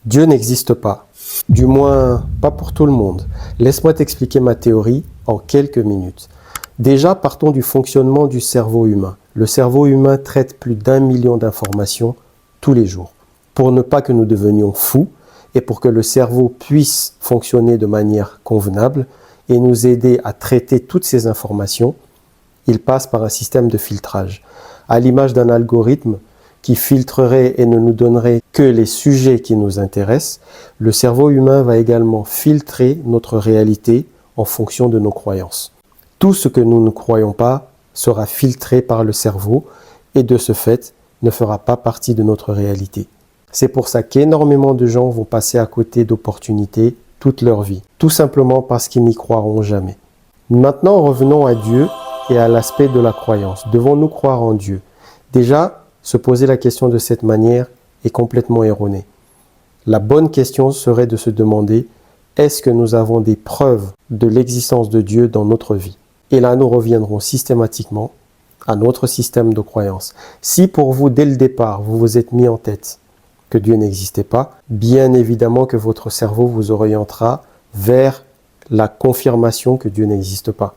Dieu n'existe pas. Du moins, pas pour tout le monde. Laisse-moi t'expliquer ma théorie en quelques minutes. Déjà, partons du fonctionnement du cerveau humain. Le cerveau humain traite plus d'1 million d'informations tous les jours. Pour ne pas que nous devenions fous et pour que le cerveau puisse fonctionner de manière convenable et nous aider à traiter toutes ces informations, il passe par un système de filtrage. À l'image d'un algorithme qui filtrerait et ne nous donnerait que les sujets qui nous intéressent, le cerveau humain va également filtrer notre réalité en fonction de nos croyances. Tout ce que nous ne croyons pas sera filtré par le cerveau et de ce fait ne fera pas partie de notre réalité. C'est pour ça qu'énormément de gens vont passer à côté d'opportunités toute leur vie, tout simplement parce qu'ils n'y croiront jamais. Maintenant, revenons à Dieu et à l'aspect de la croyance. Devons-nous croire en Dieu? Déjà, se poser la question de cette manière est complètement erroné. La bonne question serait de se demander, est-ce que nous avons des preuves de l'existence de Dieu dans notre vie? Et là, nous reviendrons systématiquement à notre système de croyance. Si pour vous, dès le départ, vous vous êtes mis en tête que Dieu n'existait pas, bien évidemment que votre cerveau vous orientera vers la confirmation que Dieu n'existe pas.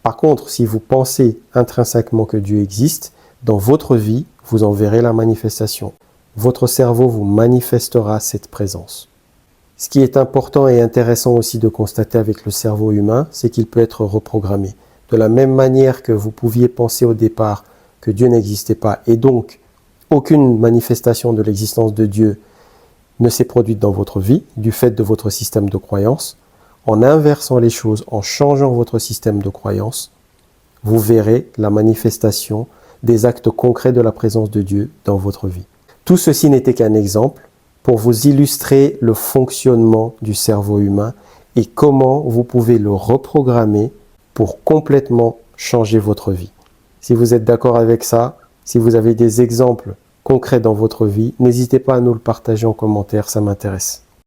Par contre, si vous pensez intrinsèquement que Dieu existe, dans votre vie, vous en verrez la manifestation. Votre cerveau vous manifestera cette présence. Ce qui est important et intéressant aussi de constater avec le cerveau humain, c'est qu'il peut être reprogrammé. De la même manière que vous pouviez penser au départ que Dieu n'existait pas et donc aucune manifestation de l'existence de Dieu ne s'est produite dans votre vie du fait de votre système de croyance, en inversant les choses, en changeant votre système de croyance, vous verrez la manifestation des actes concrets de la présence de Dieu dans votre vie. Tout ceci n'était qu'un exemple pour vous illustrer le fonctionnement du cerveau humain et comment vous pouvez le reprogrammer pour complètement changer votre vie. Si vous êtes d'accord avec ça, si vous avez des exemples concrets dans votre vie, n'hésitez pas à nous le partager en commentaire, ça m'intéresse.